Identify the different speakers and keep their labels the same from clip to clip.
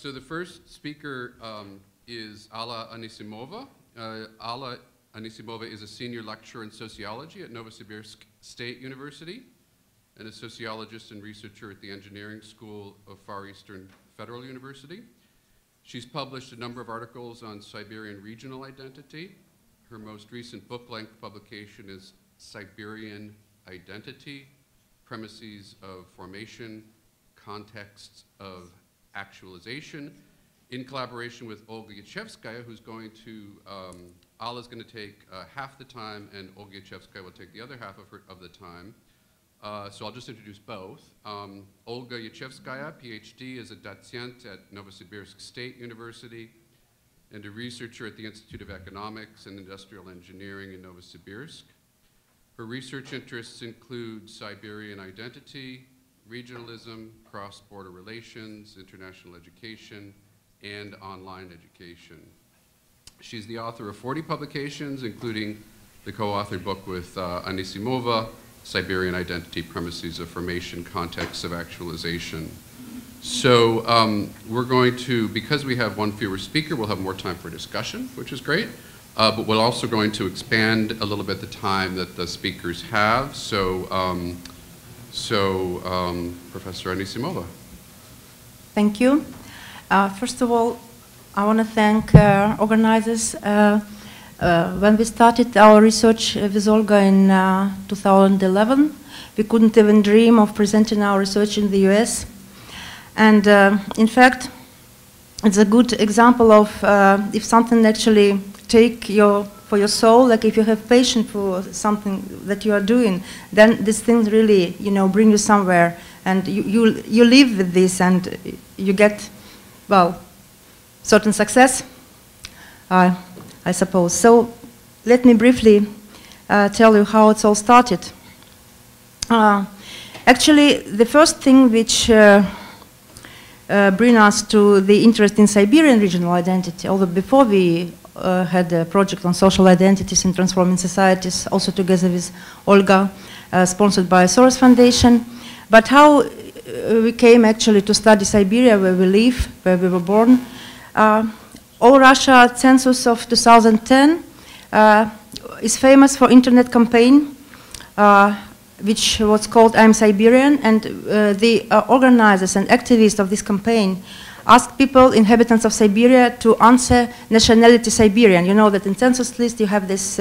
Speaker 1: So the first speaker is Alla Anisimova. Alla Anisimova is a senior lecturer in sociology at Novosibirsk State University and a sociologist and researcher at the Engineering School of Far Eastern Federal University. She's published a number of articles on Siberian regional identity. Her most recent book-length publication is Siberian Identity, Premises of Formation, Contexts of Actualization, in collaboration with Olga Yachevskaya, who's going to, Alla's going to take half the time, and Olga Yachevskaya will take the other half of the time. So I'll just introduce both. Olga Yachevskaya, PhD, is a docent at Novosibirsk State University and a researcher at the Institute of Economics and Industrial Engineering in Novosibirsk. Her research interests include Siberian identity, regionalism, cross-border relations, international education, and online education. She's the author of 40 publications, including the co-authored book with Anisimova, Siberian Identity, Premises of Formation, Contexts of Actualization. So we're going to, because we have one fewer speaker, we'll have more time for discussion, which is great. But we're also going to expand a little bit the time that the speakers have. So, Professor Anisimova.
Speaker 2: Thank you. First of all, I want to thank organizers. When we started our research with Olga in 2011, we couldn't even dream of presenting our research in the US. And in fact, it's a good example of if something actually take for your soul, like if you have passion for something that you are doing, then these things really, bring you somewhere, and you live with this, and you get, well, certain success, I suppose. So let me briefly tell you how it's all started. Actually, the first thing which bring us to the interest in Siberian regional identity, although before we had a project on social identities in transforming societies, also together with Olga, sponsored by Soros Foundation. But how we came actually to study Siberia, where we live, where we were born. All Russia census of 2010 is famous for internet campaign, which was called I'm Siberian, and the organizers and activists of this campaign asked people, inhabitants of Siberia, to answer nationality Siberian. You know that in census list you have this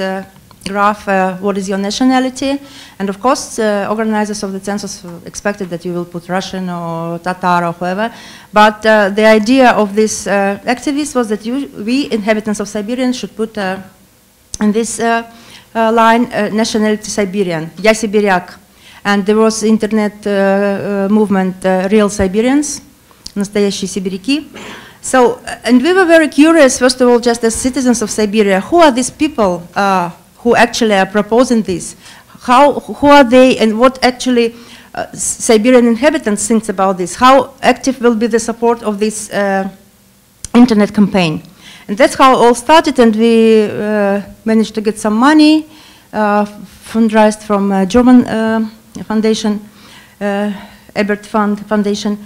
Speaker 2: graph, what is your nationality? And of course, organizers of the census expected that you will put Russian or Tatar or whoever. But the idea of this activist was that we, inhabitants of Siberia, should put in this line nationality Siberian, Я Сибиряк. And there was internet movement, Real Siberians, настоящие сибиряки. So, and we were very curious, first of all, just as citizens of Siberia, who are these people who actually are proposing this? Who are they, and what actually Siberian inhabitants think about this? How active will be the support of this internet campaign? And that's how it all started, and we managed to get some money, fundraised from a German foundation, Ebert Foundation,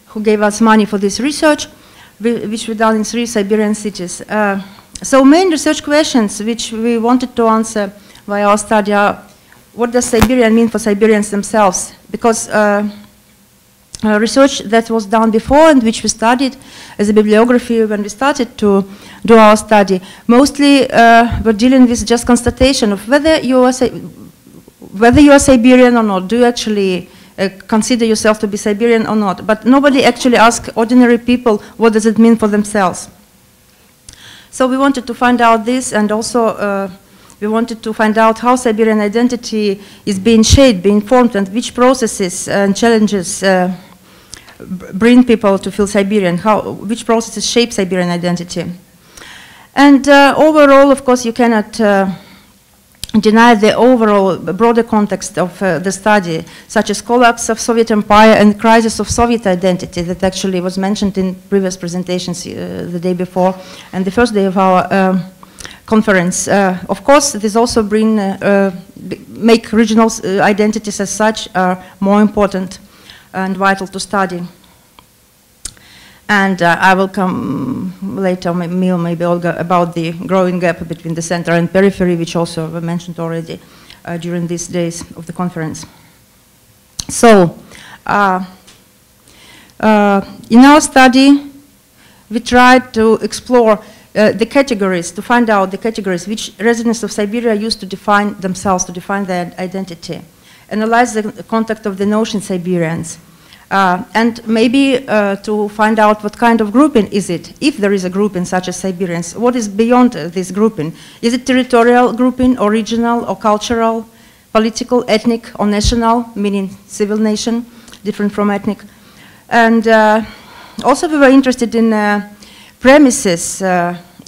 Speaker 2: who gave us money for this research, which we done in 3 Siberian cities. So main research questions which we wanted to answer via our study are, what does Siberian mean for Siberians themselves? Because research that was done before and which we studied as a bibliography when we started to do our study, mostly we're dealing with just constatation of whether you are Siberian or not. Do you actually consider yourself to be Siberian or not? But nobody actually asked ordinary people what does it mean for themselves. So we wanted to find out this, and also we wanted to find out how Siberian identity is being shaped, being formed, and which processes and challenges bring people to feel Siberian, which processes shape Siberian identity. And overall, of course, you cannot deny the overall broader context of the study, such as collapse of Soviet Empire and crisis of Soviet identity that actually was mentioned in previous presentations the day before and the first day of our conference. Of course, this also make regional identities as such more important and vital to study. And I will come later, maybe Olga, about the growing gap between the center and periphery, which also were mentioned already during these days of the conference. So, in our study, we tried to explore the categories, to find out the categories which residents of Siberia used to define themselves, to define their identity, analyze the context of the notion Siberians, and maybe to find out what kind of grouping is it, if there is a grouping such as Siberians, what is beyond this grouping? Is it territorial grouping, or regional, or cultural, political, ethnic, or national, meaning civil nation, different from ethnic? And also we were interested in premises,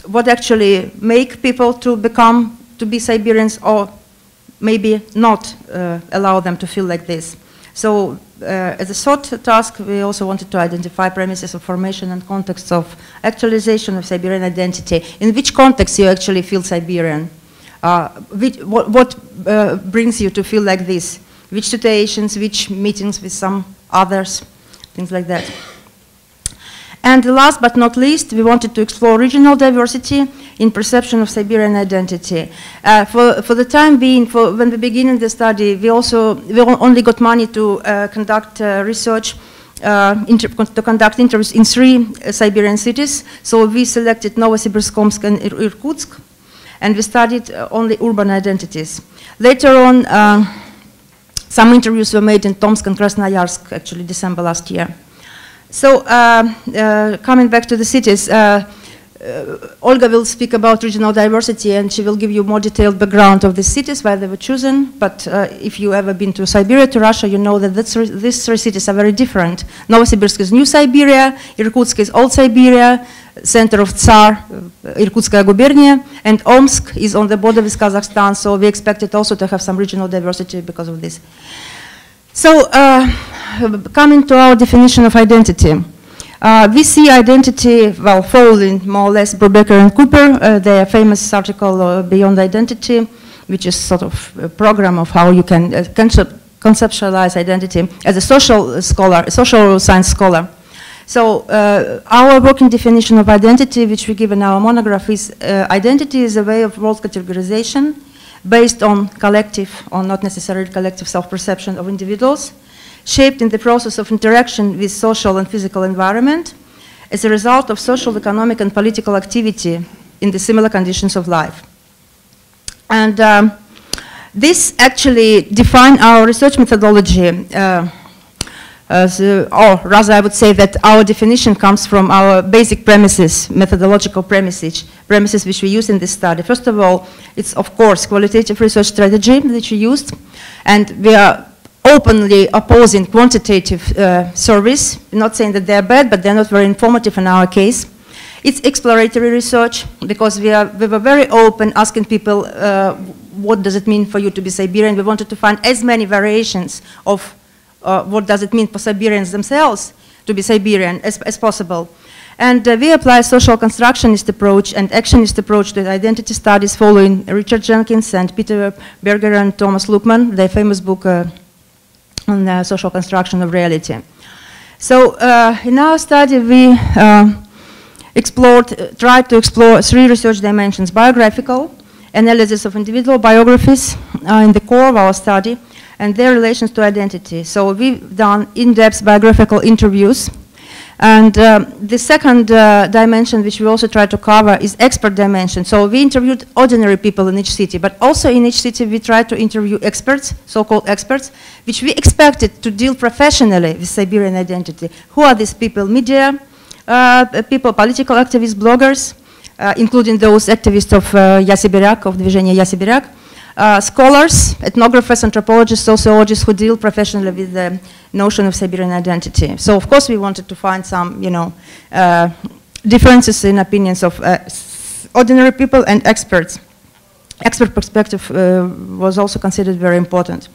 Speaker 2: what actually make people to be Siberians, or maybe not allow them to feel like this. So as a third task, we also wanted to identify premises of formation and contexts of actualization of Siberian identity. In which context you actually feel Siberian? What brings you to feel like this? Which situations, which meetings with some others, things like that. And last but not least, we wanted to explore regional diversity in perception of Siberian identity. For the time being, when we began the study, we only got money to conduct research, to conduct interviews in 3 Siberian cities. So we selected Novosibirsk, Omsk, and Irkutsk, and we studied only urban identities. Later on, some interviews were made in Tomsk and Krasnoyarsk, actually December last year. So coming back to the cities, Olga will speak about regional diversity, and she will give you more detailed background of the cities, why they were chosen. But if you ever been to Siberia, to Russia, you know that these 3 cities are very different. Novosibirsk is New Siberia, Irkutsk is Old Siberia, center of Tsar, Irkutskaya gubernia, and Omsk is on the border with Kazakhstan, so we expected also to have some regional diversity because of this. So, coming to our definition of identity. We see identity, well, following more or less Brubaker and Cooper, their famous article, Beyond Identity, which is sort of a program of how you can conceptualize identity as a social scholar, a social science scholar. So, our working definition of identity, which we give in our monograph, is identity is a way of world categorization based on collective, or not necessarily collective, self-perception of individuals, shaped in the process of interaction with social and physical environment as a result of social, economic, and political activity in the similar conditions of life. And this actually defines our research methodology, or rather I would say that our definition comes from our basic premises, methodological premises which we use in this study. First of all, it's of course qualitative research strategy that we used, and we are openly opposing quantitative surveys. We're not saying that they're bad, but they're not very informative in our case. It's exploratory research, because we were very open, asking people, what does it mean for you to be Siberian? We wanted to find as many variations of what does it mean for Siberians themselves to be Siberian as possible. And we apply social constructionist approach and actionist approach to identity studies, following Richard Jenkins and Peter Berger and Thomas Luckman, their famous book on the social construction of reality. So in our study, we tried to explore 3 research dimensions: biographical, analysis of individual biographies in the core of our study, and their relations to identity. So we've done in-depth biographical interviews. And the second dimension, which we also try to cover, is expert dimension. So we interviewed ordinary people in each city, but also in each city we tried to interview experts, so-called experts, which we expected to deal professionally with Siberian identity. Who are these people? Media people, political activists, bloggers, including those activists of Я Сибиряк, of Движение Я Сибиряк, scholars, ethnographers, anthropologists, sociologists who deal professionally with the notion of Siberian identity. So of course we wanted to find some, differences in opinions of ordinary people and experts. Expert perspective was also considered very important.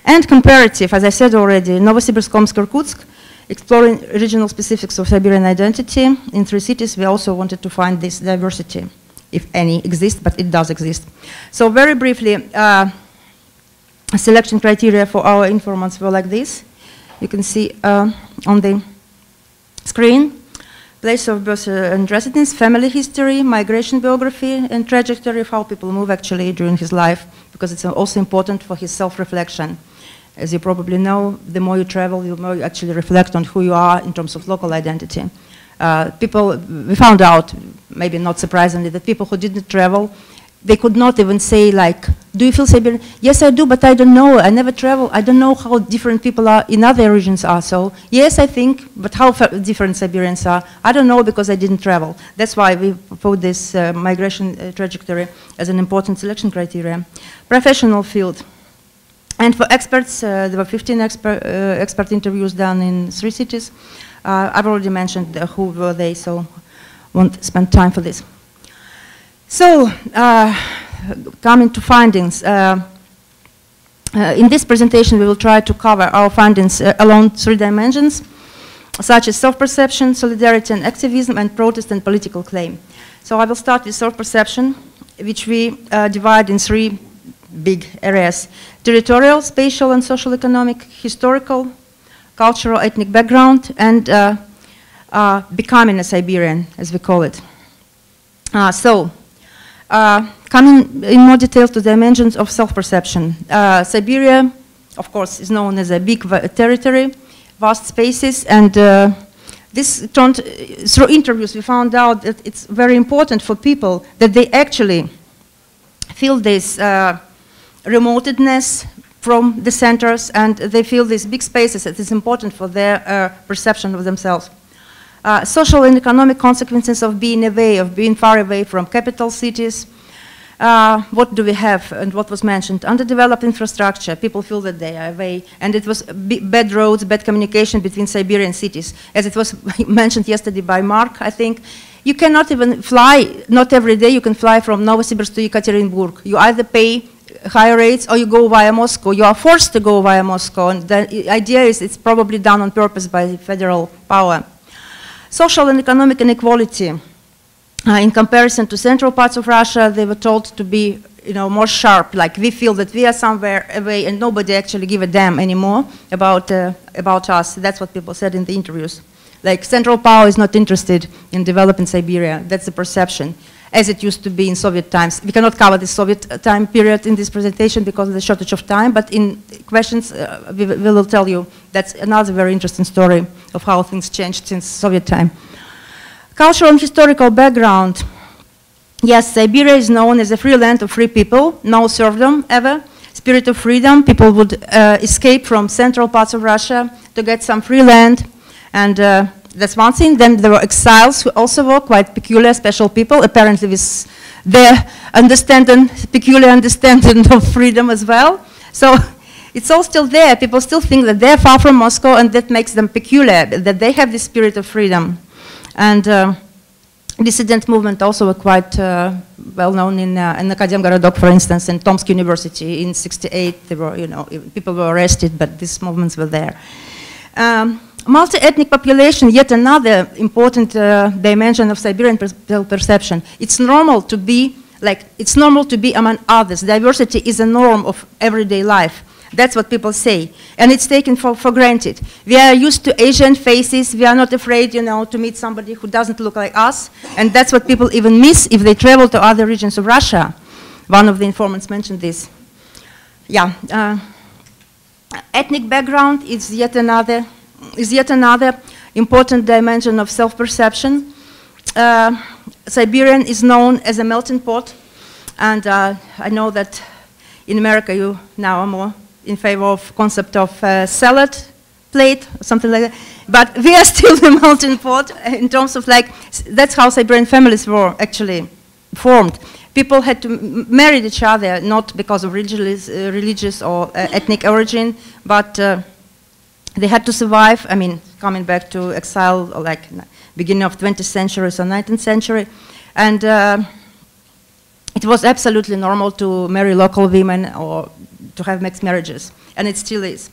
Speaker 2: And comparative, as I said already, Novosibirsk, Omsk, Irkutsk, exploring regional specifics of Siberian identity. In 3 cities we also wanted to find this diversity, if any exists, but it does exist. So very briefly, selection criteria for our informants were like this. You can see on the screen. place of birth and residence, family history, migration biography, and trajectory of how people move actually during his life, because it's also important for his self-reflection. As you probably know, the more you travel, the more you actually reflect on who you are in terms of local identity. We found out, maybe not surprisingly, that people who didn't travel, they could not even say, like, do you feel Siberian? Yes, I do, but I don't know. I never travel. I don't know how different people are in other regions are. So, yes, I think, but how different Siberians are, I don't know because I didn't travel. That's why we put this migration trajectory as an important selection criteria. Professional field. And for experts, there were 15 expert interviews done in 3 cities. I've already mentioned who were they, so won't spend time for this. So, coming to findings. In this presentation, we will try to cover our findings along 3 dimensions, such as self-perception, solidarity and activism, and protest and political claim. So I will start with self-perception, which we divide in 3 big areas: territorial, spatial and social economic, historical, cultural, ethnic background, and becoming a Siberian, as we call it. Coming in more detail to dimensions of self-perception. Siberia, of course, is known as a big territory, vast spaces, and this turned, through interviews, we found out that it's very important for people that they actually feel this remotedness from the centers, and they feel these big spaces that is important for their perception of themselves. Social and economic consequences of being away, of being far away from capital cities. What do we have, and what was mentioned? Underdeveloped infrastructure. People feel that they are away, and it was bad roads, bad communication between Siberian cities. As it was mentioned yesterday by Mark, I think, you cannot even fly, not every day you can fly from Novosibirsk to Yekaterinburg. You either pay higher rates or you go via Moscow. You are forced to go via Moscow, and the idea is it's probably done on purpose by federal power. Social and economic inequality. In comparison to central parts of Russia, they were told to be, more sharp. Like, we feel that we are somewhere away, and nobody actually give a damn anymore about us. That's what people said in the interviews. Like, central power is not interested in developing Siberia. That's the perception, as it used to be in Soviet times. We cannot cover the Soviet time period in this presentation because of the shortage of time, but in questions, we will tell you that's another very interesting story of how things changed since Soviet time. Cultural and historical background. Yes, Siberia is known as a free land of free people, no serfdom ever. Spirit of freedom, people would escape from central parts of Russia to get some free land, and that's one thing. Then there were exiles who also were quite peculiar, special people, apparently with their peculiar understanding of freedom as well. So it's all still there. People still think that they're far from Moscow, and that makes them peculiar, that they have this spirit of freedom. And dissident movement also were quite well known in Akademgorodok, for instance, in Tomsk University in '68. There were, people were arrested, but these movements were there. Multi-ethnic population, yet another important dimension of Siberian perception. It's normal to be among others. Diversity is a norm of everyday life. That's what people say, and it's taken for granted. We are used to Asian faces. We are not afraid, to meet somebody who doesn't look like us, and that's what people even miss if they travel to other regions of Russia. One of the informants mentioned this. Yeah, ethnic background is yet another important dimension of self-perception. Siberian is known as a melting pot, and I know that in America you now are more in favor of concept of salad plate or something like that. But we are still the melting pot in terms of that's how Siberian families were actually formed. People had to marry each other, not because of religious or ethnic origin, but they had to survive. I mean, coming back to exile, like beginning of 20th century or 19th century. And it was absolutely normal to marry local women or to have mixed marriages, and it still is.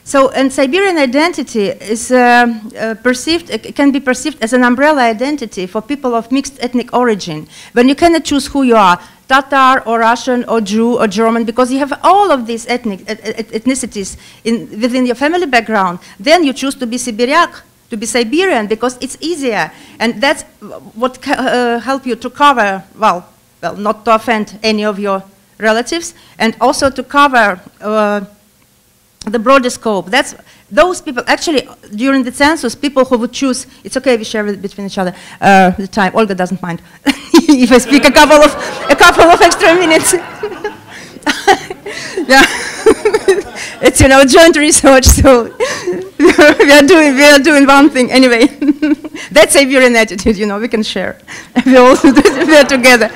Speaker 2: So, and Siberian identity is can be perceived as an umbrella identity for people of mixed ethnic origin. When you cannot choose who you are, Tatar or Russian or Jew or German, because you have all of these ethnicities within your family background, then you choose to be Siberiak. to be Siberian because it's easier, and that's what help you to cover, well, not to offend any of your relatives, and also to cover the broader scope. That's those people, actually, during the census, people who would choose, it's okay, we share it between each other, the time. Olga doesn't mind if I speak a couple of extra minutes. Yeah. It's, you know, joint research, so we are doing one thing. Anyway, that's Siberian attitude, you know, we can share. We are together.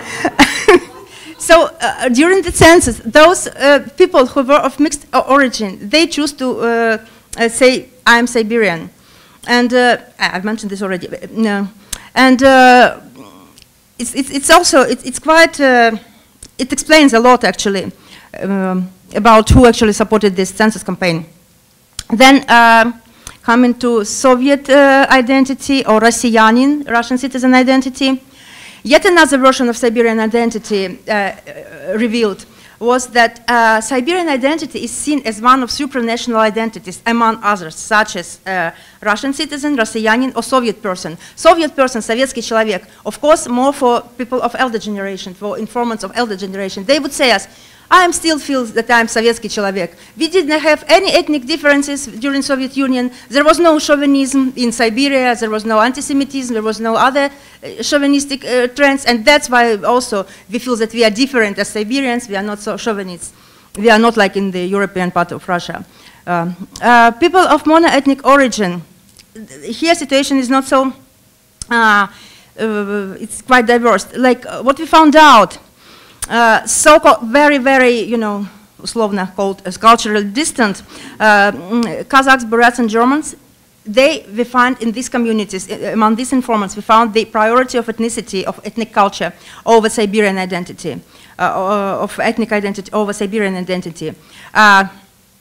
Speaker 2: So during the census, those people who were of mixed origin, they choose to say, I'm Siberian. And I've mentioned this already. And it's also, it's quite, it explains a lot, actually, about who actually supported this census campaign. Then coming to Soviet identity, or Россиянин, Russian citizen identity. Yet another version of Siberian identity revealed was that Siberian identity is seen as one of supranational identities, among others, such as Russian citizen, Россиянин, or Soviet person. Soviet person, советский человек, of course, more for people of elder generation, for informants of elder generation. They would say us, I still feel that I'm советский человек. We didn't have any ethnic differences during Soviet Union. There was no chauvinism in Siberia. There was no anti-Semitism. There was no other chauvinistic trends. And that's why also we feel that we are different as Siberians. We are not so chauvinists. We are not like in the European part of Russia. People of mono-ethnic origin, here situation is not so, it's quite diverse. Like what we found out, so-called very, very, you know, условно called as culturally distant Kazakhs, Buryats, and Germans, we find in these communities, among these informants, we found the priority of ethnicity, of ethnic culture over Siberian identity, of ethnic identity over Siberian identity.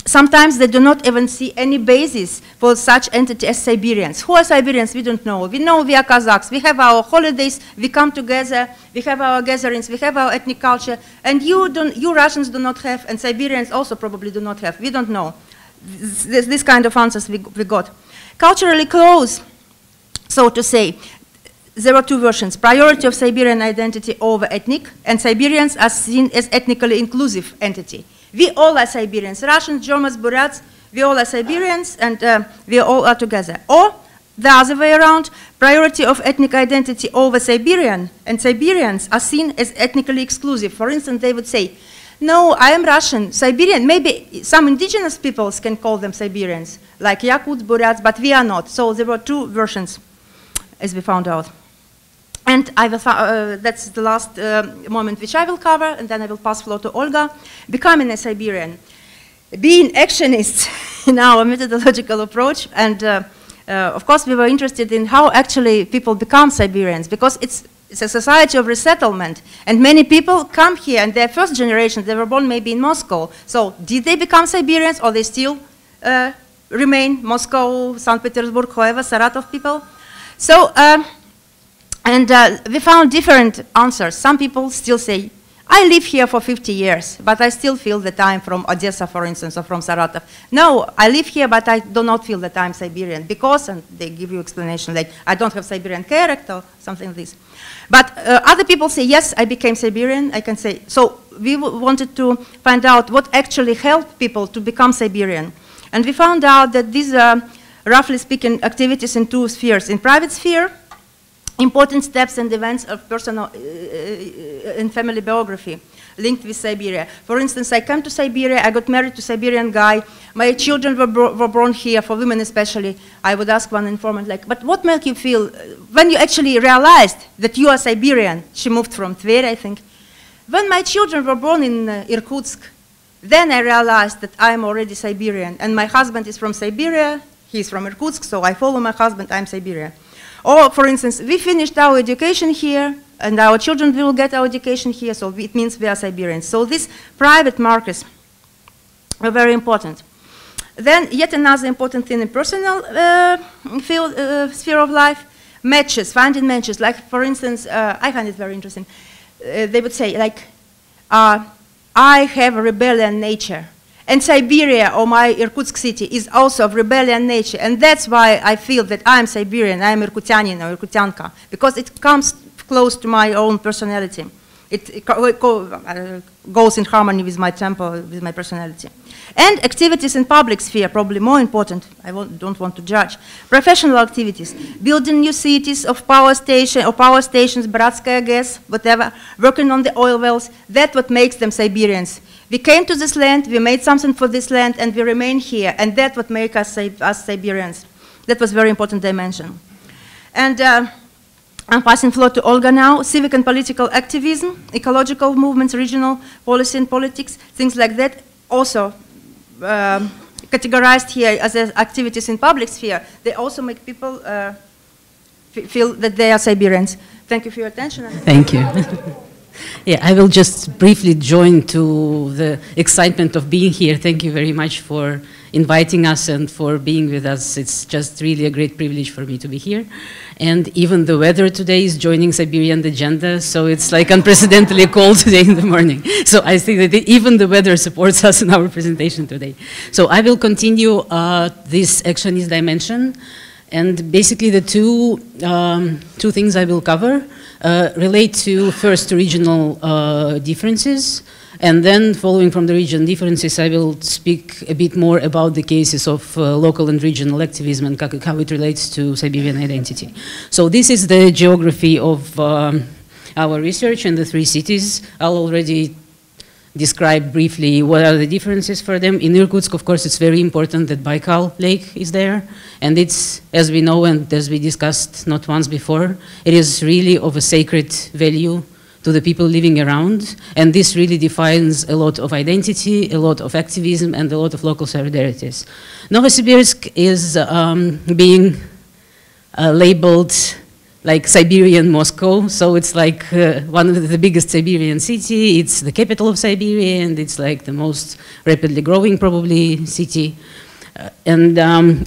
Speaker 2: Sometimes they do not even see any basis for such entity as Siberians. Who are Siberians? We don't know. We know we are Kazakhs. We have our holidays. We come together. We have our gatherings. We have our ethnic culture. And you Russians do not have, and Siberians also probably do not have. We don't know. This kind of answers we got. Culturally close, so to say. There are two versions. Priority of Siberian identity over ethnic, and Siberians are seen as ethnically inclusive entity. We all are Siberians, Russians, Germans, Buryats, we all are Siberians, and we all are together. Or the other way around, priority of ethnic identity over Siberian, and Siberians are seen as ethnically exclusive. For instance, they would say, no, I am Russian, Siberian. Maybe some indigenous peoples can call them Siberians, like Yakuts, Buryats, but we are not. So there were two versions, as we found out. And that's the last moment which I will cover, and then I will pass floor to Olga. Becoming a Siberian, being actionists in our methodological approach, and of course we were interested in how actually people become Siberians, because it's a society of resettlement, and many people come here, and their first generation, they were born maybe in Moscow. So did they become Siberians, or they still remain Moscow, St. Petersburg, Kiev, Saratov people? So. And we found different answers. Some people still say, I live here for 50 years, but I still feel that I'm from Odessa, for instance, or from Saratov. No, I live here, but I do not feel that I'm Siberian because, and they give you explanation like, I don't have Siberian character, something like this. But other people say, yes, I became Siberian, I can say. So we wanted to find out what actually helped people to become Siberian. And we found out that these are, roughly speaking, activities in two spheres. In private sphere, important steps and events of personal and family biography linked with Siberia. For instance, I came to Siberia, I got married to a Siberian guy, my children were born here, for women especially. I would ask one informant, like, but what made you feel, when you actually realized that you are Siberian? She moved from Tver, I think. When my children were born in Irkutsk, then I realized that I am already Siberian, and my husband is from Siberia, he's from Irkutsk, so I follow my husband, I'm Siberian. Or, for instance, we finished our education here, and our children will get our education here, so it means we are Siberians. So these private markers are very important. Then, yet another important thing in personal sphere of life, matches, finding matches. Like, for instance, I find it very interesting. They would say, like, I have a rebellion nature. And Siberia, or my Irkutsk city, is also of rebellion nature. And that's why I feel that I'm Siberian, I'm Irkutyanin or Irkutyanka, because it comes close to my own personality. It goes in harmony with my temper, with my personality. And activities in public sphere, probably more important, don't want to judge. Professional activities, building new cities of power stations, Bratskaya gas, whatever, working on the oil wells, that's what makes them Siberians. We came to this land, we made something for this land, and we remain here, and that's what makes us Siberians. That was a very important dimension. And I'm passing floor to Olga now. Civic and political activism, ecological movements, regional policy and politics, things like that, also categorized here as activities in public sphere. They also make people feel that they are Siberians. Thank you for your attention.
Speaker 3: Thank you. Yeah, I will just briefly join to the excitement of being here. Thank you very much for inviting us and for being with us. It's just really a great privilege for me to be here. And even the weather today is joining Siberian agenda, so it's like unprecedentedly cold today in the morning. So I think that even the weather supports us in our presentation today. So I will continue this actionist dimension. And basically the two things I will cover relate to first regional differences, and then following from the regional differences, I will speak a bit more about the cases of local and regional activism and how it relates to Siberian identity. So this is the geography of our research in the three cities. I'll already describe briefly what are the differences for them. In Irkutsk, of course, it's very important that Baikal Lake is there. And it's, as we know and as we discussed not once before, it is really of a sacred value to the people living around. And this really defines a lot of identity, a lot of activism, and a lot of local solidarities. Novosibirsk is being labeled like Siberian Moscow, so it's like one of the biggest Siberian city. It's the capital of Siberia, and it's like the most rapidly growing probably city. And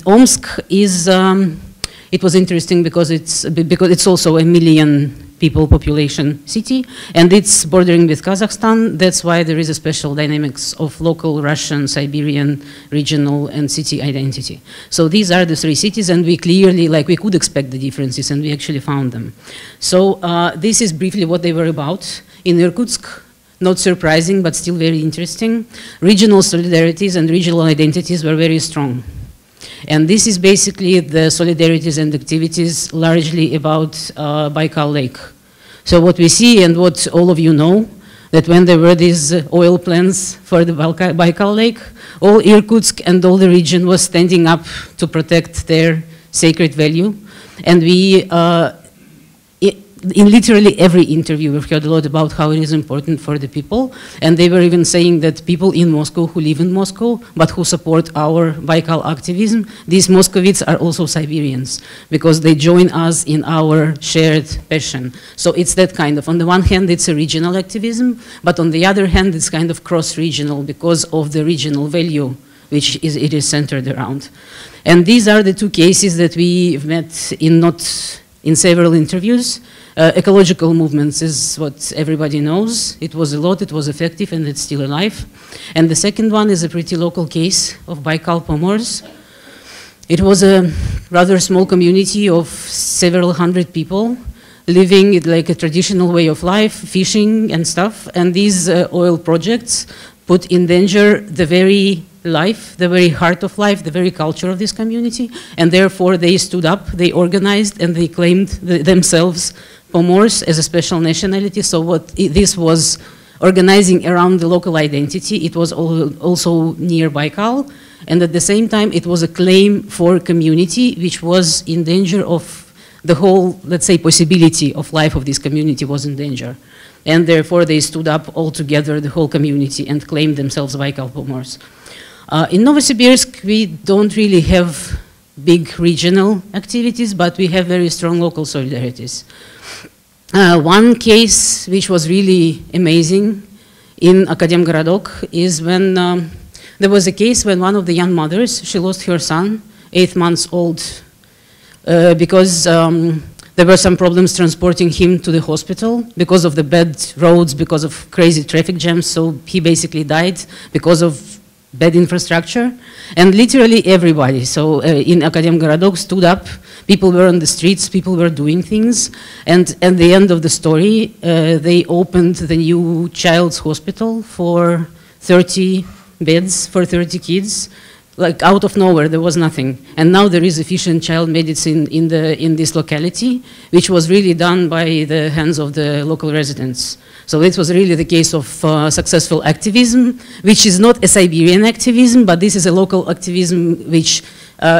Speaker 3: Omsk is, it was interesting because it's also a million people population city, and it's bordering with Kazakhstan. That's why there is a special dynamics of local Russian, Siberian, regional, and city identity. So these are the three cities, and we clearly, like we could expect the differences, and we actually found them. So this is briefly what they were about. In Irkutsk, not surprising, but still very interesting, regional solidarities and regional identities were very strong. And this is basically the solidarities and activities largely about Baikal Lake. So what we see and what all of you know, that when there were these oil plants for the Baikal Lake, all Irkutsk and all the region was standing up to protect their sacred value. And we, in literally every interview, we've heard a lot about how it is important for the people. And they were even saying that people in Moscow who live in Moscow, but who support our Baikal activism, these Moscovites are also Siberians, because they join us in our shared passion. So it's that kind of, on the one hand, it's a regional activism, but on the other hand, it's kind of cross-regional because of the regional value which it is centered around. And these are the two cases that we've met in several interviews. Ecological movements is what everybody knows. It was a lot, it was effective, and it's still alive. And the second one is a pretty local case of Baikal Pomors. It was a rather small community of several hundred people living like a traditional way of life, fishing and stuff. And these oil projects put in danger the very life, the very heart of life, the very culture of this community. And therefore they stood up, they organized, and they claimed themselves Pomors as a special nationality. So what this was organizing around the local identity, it was also near Baikal, and at the same time it was a claim for community which was in danger of the whole, let's say, possibility of life of this community was in danger. And therefore they stood up all together, the whole community, and claimed themselves Baikal Pomors. In Novosibirsk we don't really have big regional activities, but we have very strong local solidarities. One case which was really amazing in Akademgorodok is when there was a case when one of the young mothers, she lost her son, 8 months old, because there were some problems transporting him to the hospital because of the bad roads, because of crazy traffic jams, so he basically died because of bad infrastructure, and literally everybody. So in Akademgorodok stood up, people were on the streets, people were doing things, and at the end of the story, they opened the new child's hospital for 30 beds for 30 kids. Like out of nowhere, there was nothing. And now there is efficient child medicine in this locality, which was really done by the hands of the local residents. So it was really the case of successful activism, which is not a Siberian activism, but this is a local activism which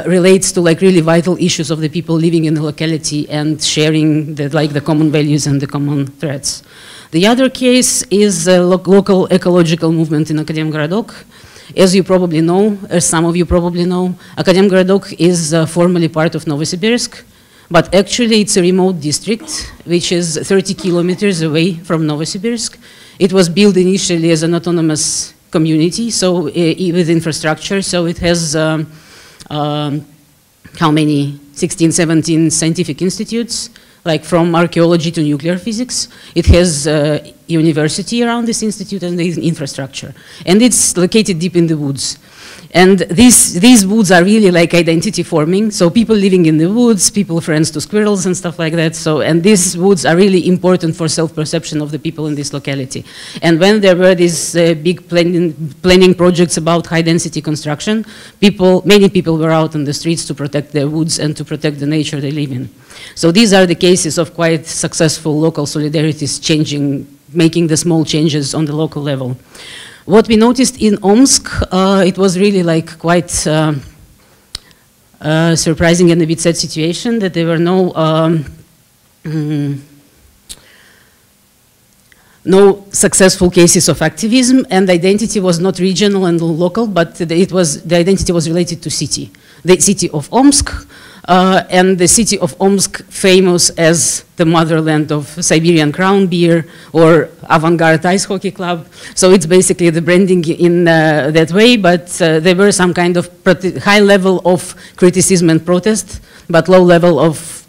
Speaker 3: relates to like really vital issues of the people living in the locality and sharing the common values and the common threats. The other case is a local ecological movement in Akademgorodok. As you probably know, as some of you probably know, Akademgorodok is formerly part of Novosibirsk, but actually it's a remote district which is 30 kilometers away from Novosibirsk. It was built initially as an autonomous community, so with infrastructure, so it has how many? 16, 17 scientific institutes, like from archaeology to nuclear physics. It has a university around this institute and the infrastructure. And it's located deep in the woods. And these woods are really like identity forming. So people living in the woods, people friends to squirrels and stuff like that. So, and these woods are really important for self-perception of the people in this locality. And when there were these big planning projects about high density construction, many people were out on the streets to protect their woods and to protect the nature they live in. So these are the cases of quite successful local solidarities making the small changes on the local level. What we noticed in Omsk, it was really like quite surprising and a bit sad situation that there were no successful cases of activism, and the identity was not regional and local, but the identity was related to city. The city of Omsk, and the city of Omsk famous as the motherland of Siberian Crown beer or avant-garde ice hockey club. So it's basically the branding in that way, but there were some kind of high level of criticism and protest, but low level of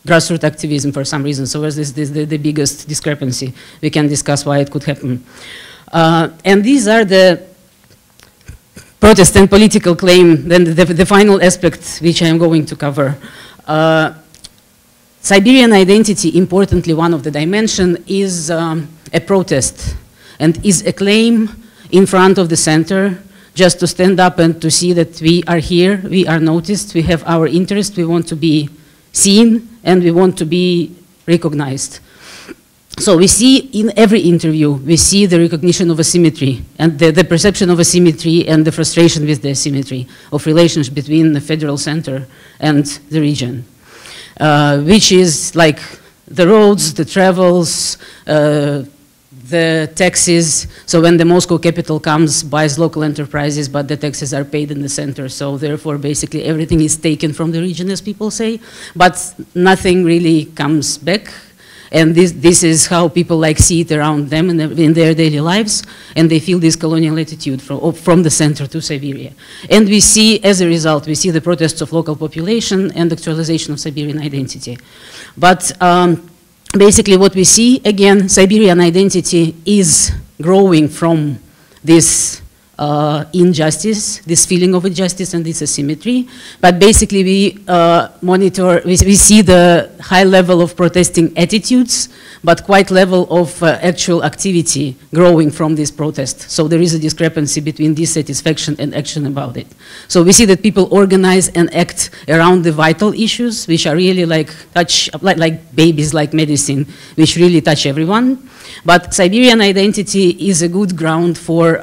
Speaker 3: grassroots activism for some reason. So this is the biggest discrepancy. We can discuss why it could happen. And these are the protest and political claim, then the final aspect which I am going to cover. Siberian identity, importantly, one of the dimensions is a protest and is a claim in front of the center just to stand up and to see that we are here, we are noticed, we have our interest, we want to be seen and we want to be recognized. So we see in every interview, we see the recognition of asymmetry and the perception of asymmetry and the frustration with the asymmetry of relations between the federal center and the region, which is like the roads, the travels, the taxes. So when the Moscow capital comes, buys local enterprises, but the taxes are paid in the center. So therefore, basically everything is taken from the region, as people say, but nothing really comes back. And this is how people like see it around them in their daily lives, and they feel this colonial attitude from the center to Siberia. And we see, as a result, we see the protests of local population and actualization of Siberian identity. But basically what we see, again, Siberian identity is growing from this injustice, this feeling of injustice and this asymmetry. But basically we we see the high level of protesting attitudes, but quite level of actual activity growing from this protest. So there is a discrepancy between dissatisfaction and action about it. So we see that people organize and act around the vital issues, which are really like like babies, like medicine, which really touch everyone. But Siberian identity is a good ground for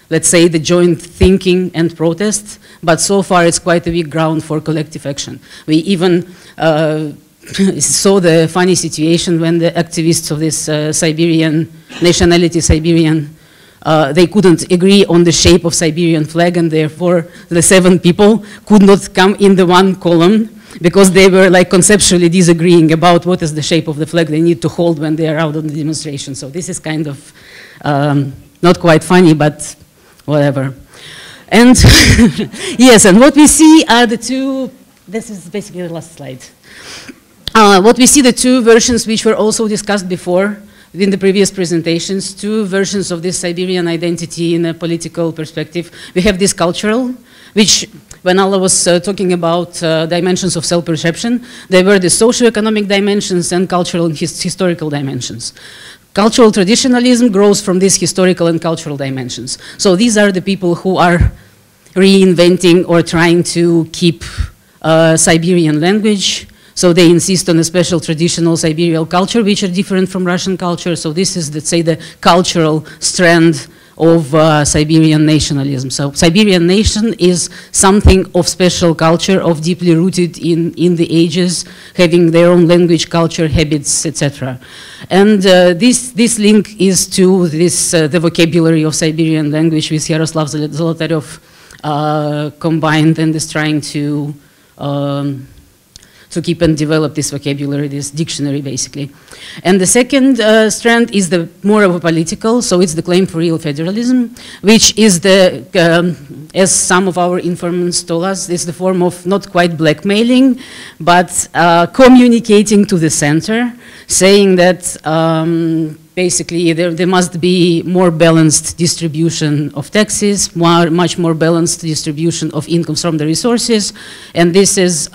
Speaker 3: let's say, the joint thinking and protest, but so far it's quite a weak ground for collective action. We even saw the funny situation when the activists of this Siberian nationality, they couldn't agree on the shape of Siberian flag, and therefore the 7 people could not come in the one column because they were like conceptually disagreeing about what is the shape of the flag they need to hold when they are out on the demonstration. So this is kind of not quite funny, but whatever. And yes, and what we see are the two, this is basically the last slide. What we see, the two versions which were also discussed before, in the previous presentations, two versions of this Siberian identity in a political perspective. We have this cultural, which, when Allah was talking about dimensions of self-perception, there were the socio-economic dimensions and cultural and historical dimensions. Cultural traditionalism grows from these historical and cultural dimensions. So these are the people who are reinventing or trying to keep Siberian language. So they insist on a special traditional Siberian culture, which are different from Russian culture. So this is, let's say, the cultural strand of Siberian nationalism. So Siberian nation is something of special culture, of deeply rooted in the ages, having their own language, culture, habits, etc. And this link is to this, the vocabulary of Siberian language, with Yaroslav Zolotaryov combined, and is trying to keep and develop this vocabulary, this dictionary, basically. And the second strand is the more of a political, so it's the claim for real federalism, which is the, as some of our informants told us, it's the form of not quite blackmailing, but communicating to the center, saying that basically there must be more balanced distribution of taxes, much more balanced distribution of incomes from the resources, and this is,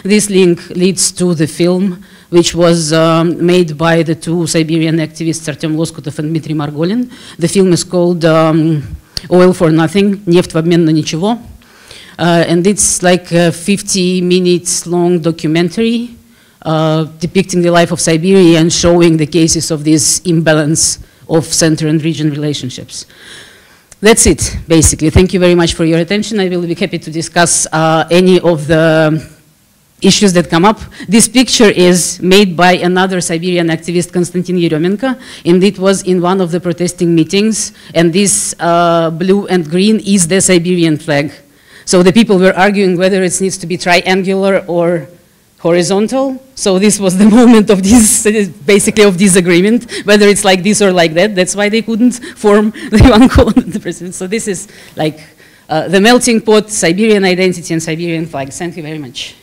Speaker 3: this link leads to the film, which was made by the two Siberian activists, Artem Loskutov and Dmitry Margolin. The film is called Oil for Nothing, Нефть в обмен на ничего, and it's like a 50 minutes long documentary depicting the life of Siberia and showing the cases of this imbalance of center and region relationships. That's it, basically. Thank you very much for your attention. I will be happy to discuss any of the issues that come up. This picture is made by another Siberian activist, Konstantin Yeremenko, and it was in one of the protesting meetings, and this blue and green is the Siberian flag. So the people were arguing whether it needs to be triangular or horizontal. So this was the moment of this, basically of disagreement, whether it's like this or like that. That's why they couldn't form the one column, the president. So this is like the melting pot, Siberian identity and Siberian flags. Thank you very much.